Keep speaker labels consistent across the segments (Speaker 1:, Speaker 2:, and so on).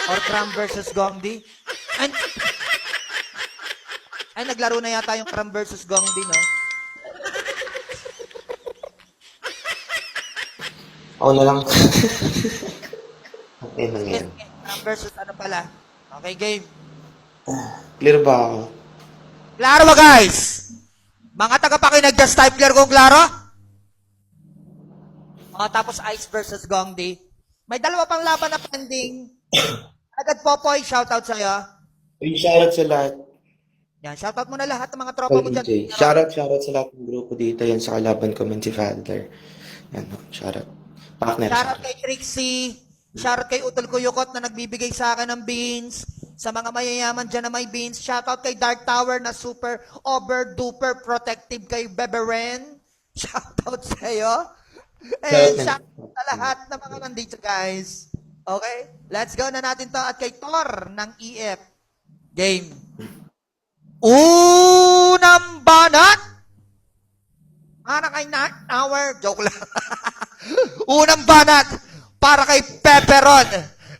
Speaker 1: Or Cram versus Gongdi. Ay, naglaro na yata yung Cram versus Gongdi, no?
Speaker 2: Ako na lang. Okay lang
Speaker 1: Sige,
Speaker 2: yan.
Speaker 1: sige. Cram versus ano pala? Okay, game.
Speaker 2: Clear ba ako?
Speaker 1: Klaro ba, guys? Mga tagapakinig, just type clear kung klaro. Tapos Ice versus Gongdi. May dalawa pang laban na pending. Agad Popoy, shoutout sa'yo.
Speaker 2: Uy, shoutout sa lahat.
Speaker 1: Yan, shoutout mo na lahat ng mga tropa mo dyan.
Speaker 2: DJ. Shoutout sa lahat ng grupo dito. Yan sa kalaban ko man si Father. Yan, shoutout. Partner.
Speaker 1: Shoutout kay Trixie. Shoutout kay Utol Kuyukot na nagbibigay sa akin ng beans. Sa mga mayayaman dyan na may beans. Shoutout kay Dark Tower na super over duper protective kay Beberen. Shoutout sa'yo. And shoutout sa lahat ng mga nandito, guys. Okay? Let's go na natin to. At kay Thor ng EF. Game. Unang banat. Para kay Night Hour. Joke lang. Unang banat. Para kay Pepperon.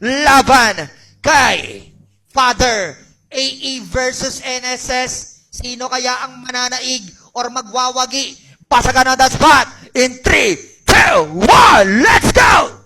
Speaker 1: Laban kay Father. AE versus NSS. Sino kaya ang mananaig or magwawagi? Pasagan na the spot. In 3, 2, 1, let's go!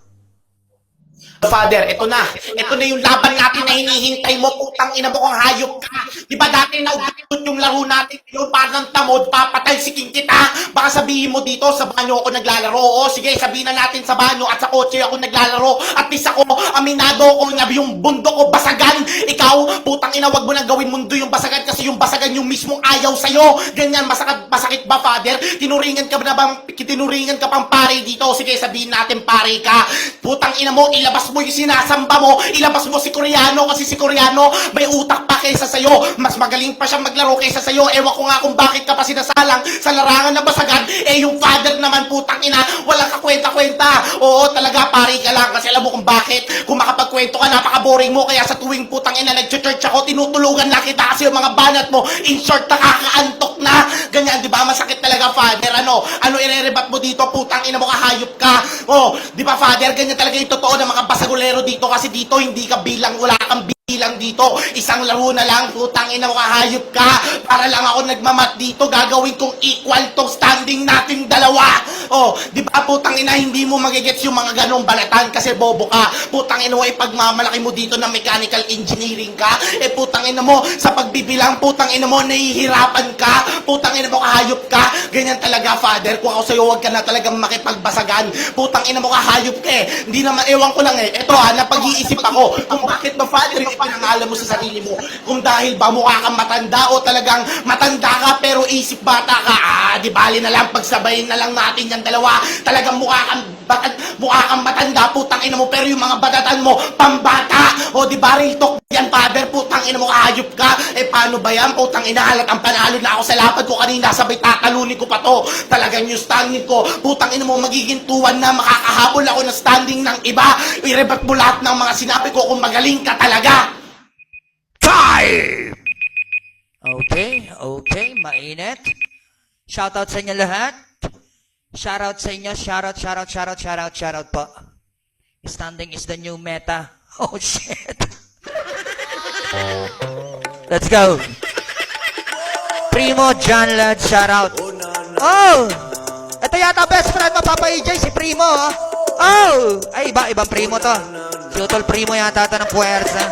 Speaker 3: Father, ito na. Ito na yung laban natin na hinihintay mo. Putang ina mo kung hayop ka. Di ba dati naugot yung laro natin yun? Parang tamod, papatay si King kita. Baka sabihin mo dito, sa banyo ako naglalaro. O sige, sabihin na natin sa banyo at sa kotse ako naglalaro. At least ako, aminado ko na yung bundo ko basagan. Ikaw, putang ina, wag mo nang gawin mundo yung basagan kasi yung basagan yung mismong ayaw sa'yo. Ganyan, masakit ba, Father? Tinuringan ka pang pare dito. Sige, sabihin natin pare ka. Putang ina mo, ilabas mo yung sinasamba mo, ilabas mo si Koreano kasi si Koreano may utak pa kaysa sa'yo. Mas magaling pa siya maglaro kaysa sa'yo. Ewan ko nga kung bakit ka pa sinasalang sa larangan na basagan. Yung Father naman, putang ina, walang kakwenta-kwenta. Oo, talaga, pare ka lang kasi alam mo kung bakit. Kung makapagkwento ka, napaka-boring mo. Kaya sa tuwing putang ina nag-church ako, tinutulugan na kita kasi yung mga banat mo, in short, nakakaantok na. Ganyan, di ba? Masakit talaga, Father. Ano ire-rebat mo dito? Putang ina mo, kahayop ka. Oh, di ba, Father? Ganyan talaga yung totoo ng mga basagulero dito kasi dito hindi ka bilang, wala kang bilang dito. Isang laro na lang, putang ina mo, kahayop ka. Para lang ako nagmamat dito, gagawin kong equal tong standing nating dalawa. Oh, di ba, putang ina, hindi mo magigets yung mga ganong balatan kasi bobo ka. Putang ina mo, pagmamalaki mo dito na mechanical engineering ka. Putang ina mo, sa pagbibilang, putang ina mo, nahihirapan ka. Putang ina mo, kahayop ka. Ganyan talaga, Father. Kung ako sa'yo, wag ka na talagang makipagbasagan. Putang ina mo, kahayop ka eh. Hindi naman, ewan ko lang eh. Ito napag-iisip ako kung bakit ba, Father, yung pinangalan mo sa sarili mo. Kung dahil ba mukha kang matanda o talagang matanda ka pero isip bata ka. Di bali na lang, pagsabayin na lang natin yan dalawa. Talagang mukha kang matanda, putang ina mo, pero yung mga batatan mo, pambata. O di ba, real talk yan, Father, putang ina mo, kahayop ka. Paano ba yan? Putang ina, halatang panalo na ako sa lapad ko kanina, sabay tatalunin ko pa to. Talagang yung standing ko, putang ina mo, magiging tuwan na makakahabol ako ng standing ng iba. I-rebat mo lahat ng mga sinabi ko kung magaling ka talaga.
Speaker 1: Time! Okay, mainit. Shoutout sa inyo lahat. Shoutout sa inyo, shoutout po. Standing is the new meta. Oh, shit. Let's go. Primo, John Lad, shoutout. Oh! Ito yata best friend mo, Papa EJ, si Primo, oh. Oh! Ay, ibang Primo to. Si Utol Primo yata ito ng puwersa.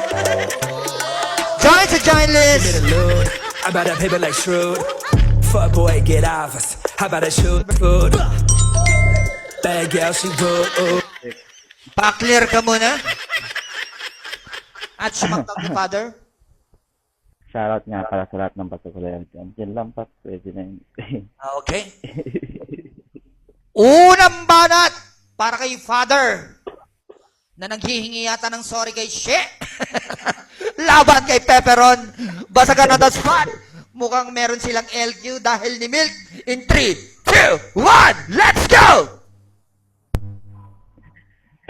Speaker 1: Join sa join list.
Speaker 4: How about that paper like shrewd? Fuck boy, get off us. How about that shoot food? Bad girl, she good.
Speaker 1: Pa-clear ka muna. At sumakta ni Father.
Speaker 5: Shoutout nga para sa lahat ng patuloy dyan. Diyan lang pa, pwede na yun.
Speaker 1: Okay. Unang banat para kay Father na naghihingi yata ng sorry kay Shit. Laban kay Pepperon. Basagan na the spot. Mukhang meron silang LQ dahil ni Milk. In 3, 2, 1, let's go!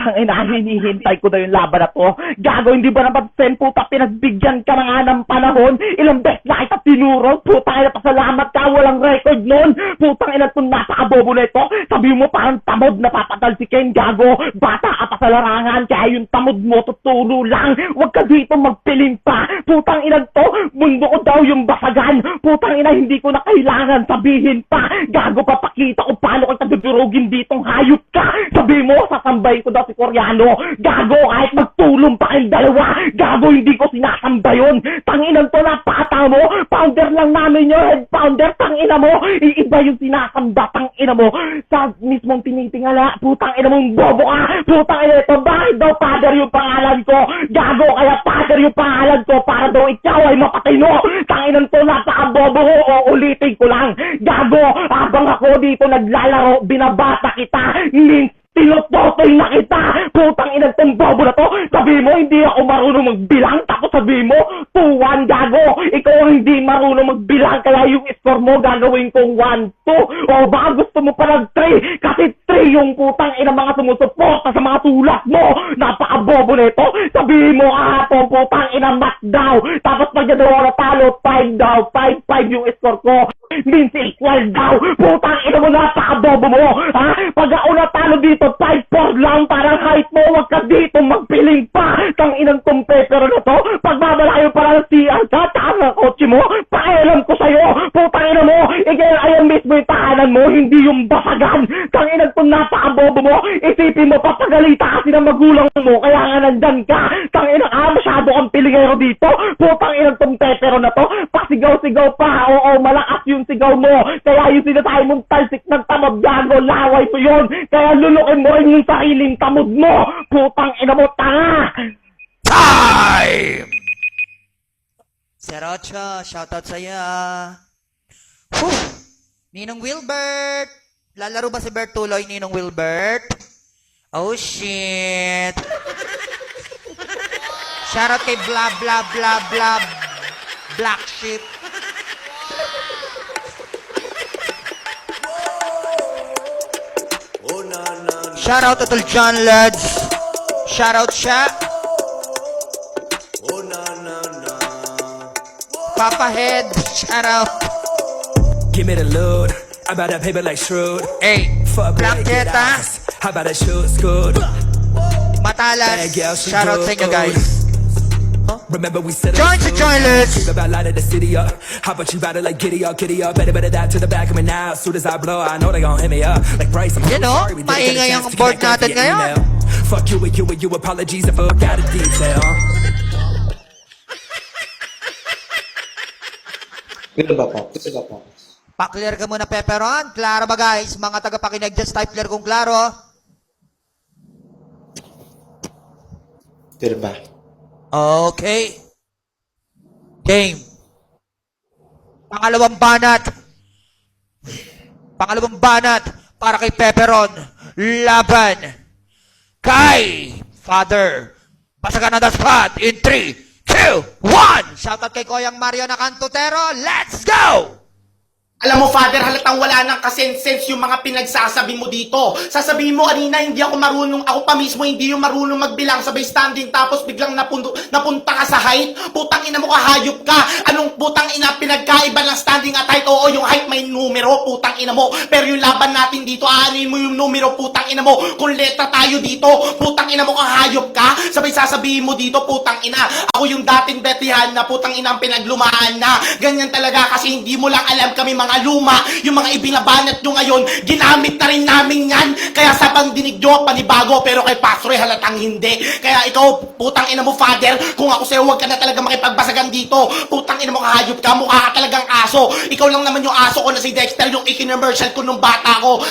Speaker 6: Tangina, hinihintay ko na yung laban na to. Gago, hindi ba naman sen, puta, pinagbigyan ka na nga ng panahon? Ilang beses na kita tinuro, putang ina, pasalamat ka, walang record nun. Putang ina, itong napakabobo na ito. Sabi mo parang tamod na papatalsikin, gago. Bata ka pa sa larangan, kaya yung tamod mo tuturo lang. Huwag ka dito magpiling pa. Putang ina to, mundo ko daw yung basagan. Putang ina, hindi ko na kailangan sabihin pa. Gago, papakita ko paano kita dudurugin ditong hayop ka. Sabi mo, sasambay ko daw si Koreano. Gago, kahit magtulong pa kayong dalawa. Gago, hindi ko sinasamba yun. Tanginan to, napakata mo. Founder lang namin yun, head founder. Tangina mo, iiba yung sinasamba. Tangina mo, sa mismong tinitingala. Putang ina mong bobo ka. Putang ina ito, bakit daw father yung pangalan ko? Gago, kaya father yung pangalan ko para daw ikaw ay mapatino. Tanginan to, napakabobo ko. O ulitin ko lang. Gago, habang ako dito naglalaro, binabata kita. Tinutotoy na kita! Putang inang tong bobo na to! Sabi mo, hindi ako marunong magbilang, tapos sabi mo, 2-1, gago! Ikaw ang hindi marunong magbilang, kaya yung score mo gagawin kong 1-2! O baka gusto mo pa ng 3, kasi 3 yung putang inang mga sumusuporta sa mga tulak mo! Napakabobo na ito! Sabi mo kahapon, putang inang match daw! Tapos pag dalawa na talo, 5 daw! 5-5 yung score ko! Means equal daw! Putang ina mo, napakabobo mo! Ha? Pag ako natalo dito, 5-4 lang, parang height mo, wag ka dito magpiling pa. Tang inang tong pepero na to, pagbabalayo para sa CR ka, tsaka ng kotse mo, pakialam ko sa'yo. Putang ina mo, ayan mismo yung tahanan mo, hindi yung basagan. Tang inang tong napakabobo mo, isipin mo, papagalita kasi ng magulang mo, kaya nga nandyan ka. Tang inang masyado kang pilingero dito. Putang inang tong pepero na to, pasigaw-sigaw pa, oo, malakas yung sigaw mo. Kaya yung sinatay mong talsik ng tamad, gago, laway mo yun. Kaya lulukin mo rin yung sariling tamod mo. Putang ina mo, tanga!
Speaker 1: Time! Sir Ocho, shoutout sa'yo. Whew! Ninong Wilbert! Lalaro ba si Bert Tuloy, Ninong Wilbert? Oh, shit! Shoutout kay blah, blah, blah, blah, Black Sheep. Shoutout to John Lads. Shoutout siya. Papa Head. Shoutout.
Speaker 4: Give me the load. I buy that paper like Shrewd.
Speaker 1: Hey,
Speaker 4: Fuck boy, get
Speaker 1: Blanqueta.
Speaker 4: off. How about that shoot scoot?
Speaker 1: Matalas.
Speaker 4: Bad girl, she
Speaker 1: Shoutout sa inyo,
Speaker 4: good.
Speaker 1: guys.
Speaker 4: Remember we said
Speaker 1: Join the joiners.
Speaker 4: Keep about lighting the city up. How about you ride it like giddy up, better that to the back of me now. As soon as I blow, I know they gon' hit me up. Like Bryce, I'm
Speaker 1: You know,
Speaker 4: sorry, we didn't get a
Speaker 1: maingay
Speaker 4: chance
Speaker 1: ang
Speaker 4: to
Speaker 1: board
Speaker 4: connect
Speaker 1: natin
Speaker 4: via
Speaker 1: ngayon.
Speaker 4: email. Fuck you and you apologies if I forgot a detail.
Speaker 2: Ito ba po? Ito ba po?
Speaker 1: Pa-clear ka muna, Pepperon. Klaro ba, guys? Mga tagapakinig dyan, type clear kung klaro.
Speaker 2: Ito ba?
Speaker 1: Okay. Game. Pangalawang banat. Pangalawang banat para kay Pepperon. Laban kay Father. Basagan na the spot in 3, 2, 1. Shoutout kay Koyang Mario na Cantutero. Let's go!
Speaker 3: Alam mo, Father, halatang wala nang kasense yung mga pinagsasabi mo dito. Sasabihin mo, kanina, hindi ako marunong, ako pa mismo hindi yung marunong magbilang sabay standing, tapos biglang napunta ka sa height. Putang ina mo, kahayop ka. Anong putang ina pinagkaiba ng standing at height? Oo, yung height may numero, putang ina mo. Pero yung laban natin dito, aanin mo yung numero, putang ina mo. Kung letra tayo dito, putang ina mo, kahayop ka. Sabay sasabihin mo dito, putang ina. Ako yung dating betihan na putang ina ang pinaglumaan na. Ganyan talaga kasi hindi mo lang alam kami mga luma, yung mga ibinabanat nyo ngayon, ginamit na rin namin yan. Kaya sa pangdinig nyo, panibago, pero kay Pastor halatang hindi. Kaya ikaw, putang ina mo, Father, kung ako sa'yo, huwag ka na talaga makipagbasagan dito. Putang ina mo, kahayop ka, mukha ka talagang aso. Ikaw lang naman yung aso ko na si Dexter, yung ikinommercial ko nung bata ko.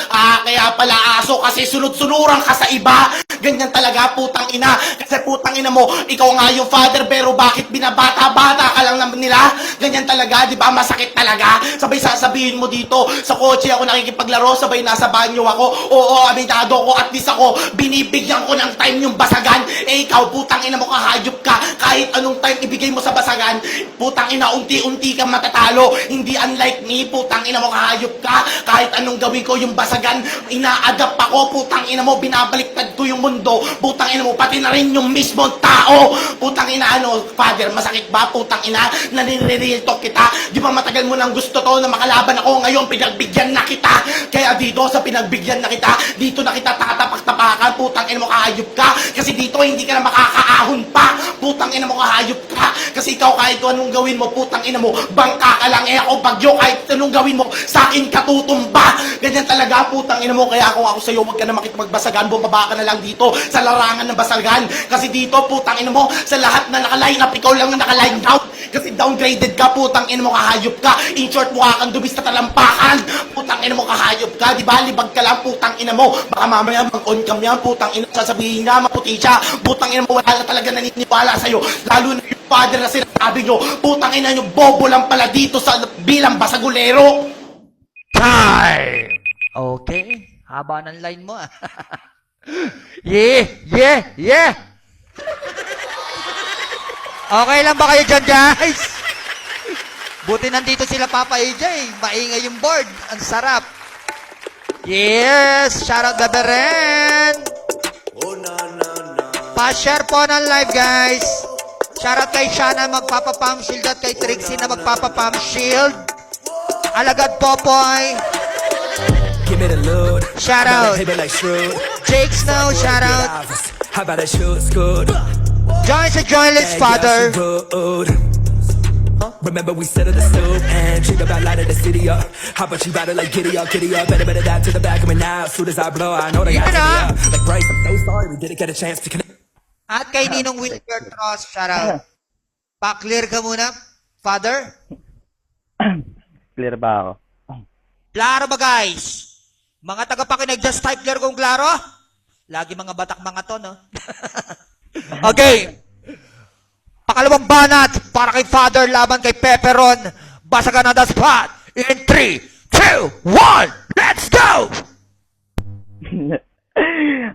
Speaker 3: Kaya pala aso, kasi sunod-sunuran ka sa iba. Ganyan talaga, putang ina. Kasi putang ina mo, ikaw nga yung Father, pero bakit binabata-bata ka lang naman nila? Ganyan talaga, di ba? Masakit talaga. Sabay sasabihin mo dito? Sa kotse ako nakikipaglaro, sabay nasa banyo ako. Oo, aminado ko, at least ako, binibigyan ko ng time yung basagan. Eh ikaw, putang ina mo, kahayop ka. Kahit anong time ibigay mo sa basagan, putang ina, unti-unti kang matatalo. Hindi unlike me, putang ina mo, kahayop ka. Kahit anong gawin ko yung basagan, ina-adapt ako, putang ina mo, binabaliktad ko yung mundo. Putang ina mo, pati na rin yung mismong tao. Putang ina, ano, father, masakit ba? Putang ina, nanire-real talk kita. Di ba matagal mo nang gusto to na makalaban ako, ngayon pinagbigyan na kita. Kaya dito sa pinagbigyan na kita, dito na kita tatapak-tapakan. Putang ina mo, kahayop ka. Kasi dito hindi ka na makakaahon pa. Putang ina mo, kahayop ka. Kasi ikaw kahit anong gawin mo, putang ina mo, bangka ka lang. Eh ako bagyo, kahit anong gawin mo, sa akin katutumba. Ganyan talaga, putang ina mo. Kaya kung ako sa'yo, huwag ka na makipagbasagan, bumaba ka na lang dito sa larangan ng basagan. Kasi dito, putang ina mo, sa lahat na naka-line up, ikaw lang na naka-line down. Kasi downgraded ka, putang ina mo, kahayop ka. In short, mukha kang dubis na talampakan. Putang ina mo, kahayop ka. Di ba, libag ka lang, putang ina mo. Baka mamaya mag-on cam yan, putang ina, sasabihin nga, maputi siya. Putang ina mo, wala na talaga naniniwala sa'yo. Lalo na yung father na sinasabi nyo, putang ina nyo, bobo lang pala dito sa bilang basagulero.
Speaker 1: Time! Okay. Haba ng line mo, ah. Yeah! Okay lang ba kayo dyan, guys? Buti nandito sila Papa AJ. Maingay yung board. Ang sarap. Yes! Shoutout Gaberen! Pa-share po ng live, guys. Shoutout kay Shana magpapa-pump shield at kay Trixie na magpapa-pump shield. Alagad Popoy.
Speaker 4: Give me the load.
Speaker 1: Shout
Speaker 4: How
Speaker 1: out.
Speaker 4: about that paper like Shrewd?
Speaker 1: Jake Snow, shout
Speaker 4: Get
Speaker 1: out.
Speaker 4: ours. How about that shoot good?
Speaker 1: Join sa Joyless Father.
Speaker 4: Remember we settled the stove and dream about lighting the city up. How about you ride it like giddy up, better down to the back of me now. As soon as I blow, I know they got
Speaker 1: Even
Speaker 4: giddy up. Like Bryce, I'm so sorry we didn't get a chance to connect.
Speaker 1: At kay Ninong Wilbert Ross, shout out. Pa-clear ka muna, Father.
Speaker 5: Clear ba ako?
Speaker 1: Klaro ba, guys? Mga tagapakinig, just type clear kung klaro. Lagi mga batak mga to, no? Okay. Pakalawang banat para kay Father laban kay Pepperon. Basagan na the spot. In 3, 2, 1, let's go!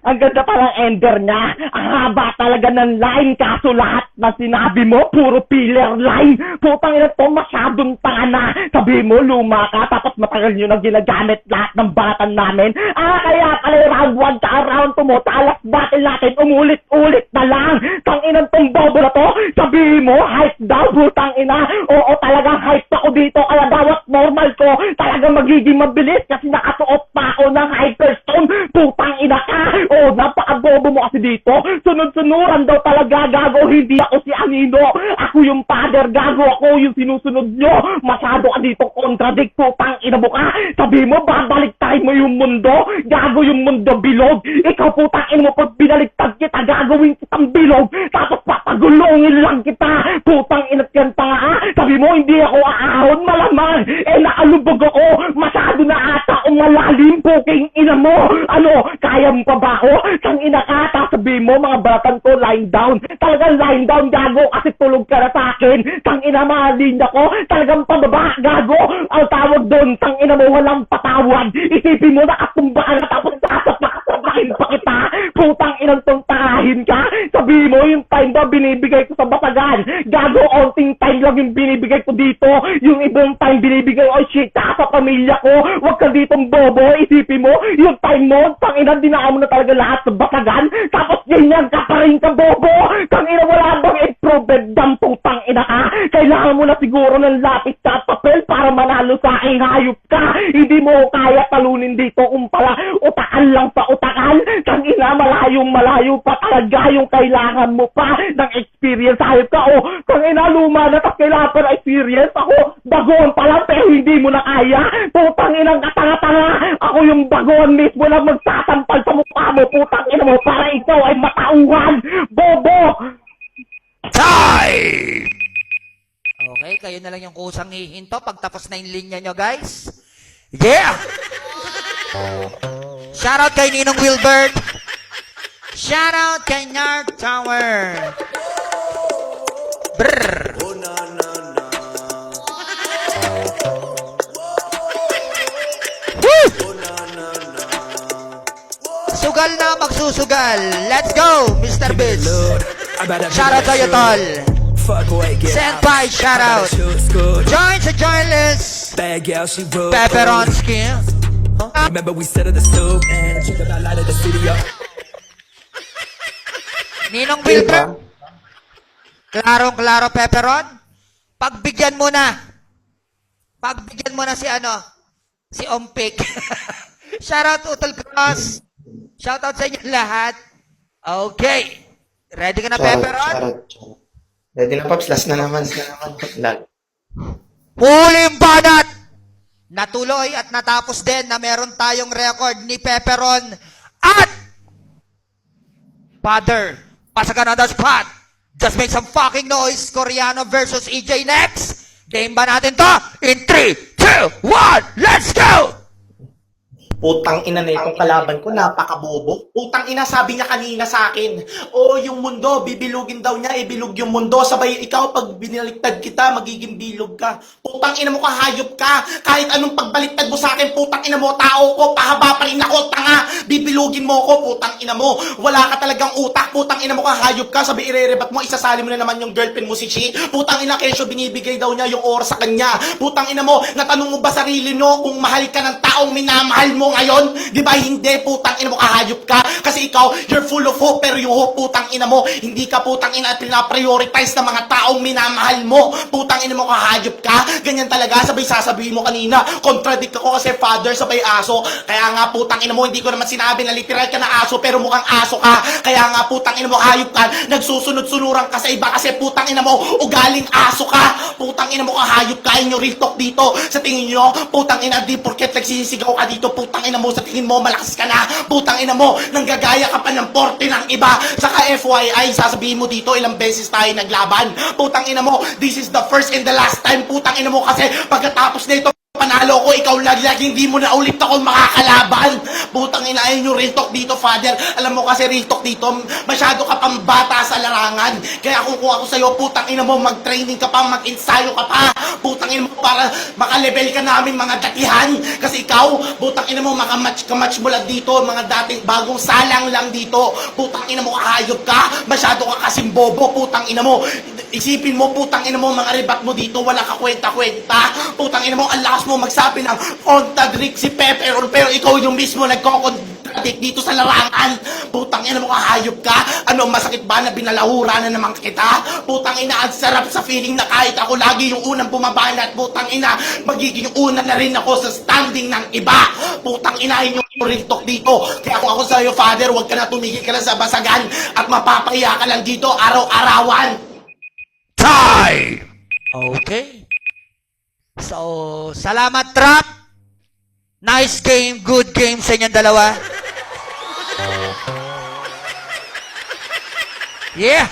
Speaker 6: Ang ganda palang ender niya. Ang haba talaga ng line. Kaso lahat na sinabi mo, puro filler line. Putang ina to, masyadong tanga na. Sabi mo, luma ka, tapos matagal nyo na ginagamit lahat ng batan namin. Kaya pala round 1 ka, round 2 mo, talas battle natin, umulit-ulit na lang. Tang inang tong bobo na to, sabi mo, hype daw, putang ina. Oo, talagang hype ako dito, kaya dawat normal ko, talagang magiging mabilis kasi nakasuot pa ako ng hyperstone. Putang ina ka. Oo, napakabobo mo kasi dito. Sunod-sunuran daw talaga, gago. Hindi ako si Anino. Ako yung father, gago. Ako yung sinusunod nyo. Masyado ka dito contradict, putang ina mo ka. Sabi mo, babaliktad mo yung mundo. Gago yung mundo bilog. Ikaw, putang ina mo, pag binaliktad kita, gagawin kitang bilog. Tapos papagulungin lang kita. Putang ina yan tanga. Sabi mo, hindi ako aahon, malamang. Naalubog ako. Masyado na ata akong malalim, puking ina mo. Ano, kaya mo pa ba ako? Sang ina ka, sabi mo, mga batan ko, line down. Talagang line down, gago, kasi tulog ka na sa akin. Sang ina, mahalin ako. Talagang pababa, gago. Ang tawag doon, sang ina mo, walang patawad. Isipin mo, nakatumba ka na, tapos nakasabakin pa kita. Putang inang tong tangahin ka. Sabi mo, yung time ba binibigay ko sa basagan. Gago, onting time lang yung binibigay ko dito. Yung ibang time binibigay, oh shit, sa pamilya ko. Huwag ka ditong bobo. Isipin mo, yung time mo, tang ina, dinaan mo na talaga lahat sa basagan. Tapos ganyan ka pa rin ka, bobo. Tang ina, wala bang improvement dam, putang ina ka. Kailangan mo na siguro ng lapis at papel para manalo sa aking hayop ka. Hindi mo kaya talunin dito kung pala utakan lang sa utakan. Tang ina, malayo pa talaga yung kailangan mo pa ng experience. Hayop ka, oh, tang ina, luma na, tapos kailangan pa ng experience. Ako, bagoon pa lang, pero hindi mo na kaya. Putang inang katanga-tanga. Ako yung bagoon mismo na magsasampal sa mukha mo, putang ina mo, para ikaw ay matauhan. Bobo!
Speaker 1: Time! Okay, kayo na lang yung kusang hihinto pag tapos na yung linya nyo, guys. Yeah! Shoutout kay Ninong Wilbert. Shoutout kay Nard Tower. Brrr. sugal na magsusugal. Let's go, Mr. Biz. Shout out sa'yo, tol. Senpai, shout out. Join sa join list.
Speaker 4: Bad girl, she rude.
Speaker 1: Pepperonski.
Speaker 4: Remember we sat at the stove and check about light of the studio.
Speaker 1: Ninong
Speaker 2: Diba?
Speaker 1: Wilbur. Klarong-klaro, Pepperon. Pagbigyan mo na. Pagbigyan mo na si si Ompik. Shoutout Utol Cross. Shoutout sa inyo lahat. Okay. Ready ka na, Pepperon?
Speaker 2: Charot. Ready na, Pops. Last na naman. Lag.
Speaker 1: Huling banat! Natuloy at natapos din na meron tayong record ni Pepperon at Father. Pasagan on the spot. Just make some fucking noise. Koreano versus EJ next. Game ba natin to? In 3, 2, 1, let's go!
Speaker 3: Putang ina na itong kalaban ko, napakabobo. Putang ina, sabi niya kanina sa akin, yung mundo, bibilugin daw niya, bilog yung mundo. Sabay ikaw, pag binaliktad kita, magiging bilog ka. Putang ina mo ka, hayop ka. Kahit anong pagbaliktad mo sa akin, putang ina mo, tao ko, pahaba pa rin ako, tanga. Bibilugin mo ko, putang ina mo. Wala ka talagang utak, putang ina mo ka, hayop ka. Sabi irerebat mo, isasali mo na naman yung girlfriend mo si Chi. Putang ina, Kesyo, binibigay daw niya yung oras sa kanya. Putang ina mo, natanong mo ba sarili mo kung mahal ka ng taong minamahal mo ngayon? Di ba hindi, putang ina mo, kahayop ka? Kasi ikaw, you're full of hope, pero yung hope, putang ina mo, hindi ka putang ina at pinaprioritize ng mga taong minamahal mo. Putang ina mo, kahayop ka? Ganyan talaga, sabay sasabihin mo kanina, contradict ako kasi father, sabay aso. Kaya nga, putang ina mo, hindi ko naman sinabi na literal ka na aso, pero mukhang aso ka. Kaya nga, putang ina mo, hayop ka, nagsusunod-sunuran ka sa iba kasi putang ina mo, ugaling aso ka. Putang ina mo, kahayop ka, inyo real talk dito. Sa tingin nyo, putang ina, di porket nagsisigaw ka dito, putang ina mo, sa tingin mo, malakas ka na. Putang ina mo, nanggagaya ka pa ng porte ng iba. Saka FYI, sasabihin mo dito, ilang beses tayo naglaban. Putang ina mo, this is the first and the last time. Putang ina mo, kasi pagkatapos na ito, panalo ko, ikaw laglag, hindi mo na ulit ako makakalaban. Putang ina, ayun yung real talk dito, father. Alam mo kasi real talk dito, masyado ka pang bata sa larangan. Kaya kung ako sa'yo, putang ina mo, mag-training ka pa, mag-ensayo ka pa. Putang ina mo, para maka-level ka namin mga datihan. Kasi ikaw, putang ina mo, makamatch mo lang dito, mga dating bagong salang lang dito. Putang ina mo, kahayop ka, masyado ka kasing bobo, putang ina mo. Isipin mo, putang ina mo, mga rebat mo dito, wala ka kwenta-kwenta. Putang ina mo, ang lakas mo magsabi ng contradict si Pepperon, pero ikaw yung mismo nagko-contradict dito sa larangan. Putang ina mo, kahayop ka. Ano, masakit ba na binalahura na naman kita? Putang ina, ang sarap sa feeling na kahit ako lagi yung unang bumabana at putang ina, magiging una na rin ako sa standing ng iba. Putang ina, yun yung real talk dito. Kaya kung ako sa'yo, father, huwag ka na tumigil ka lang sa basagan at mapapahiya ka lang dito araw-arawan.
Speaker 1: Time! Okay. So, salamat, Trap. Nice game, good game sa inyong dalawa. Yeah.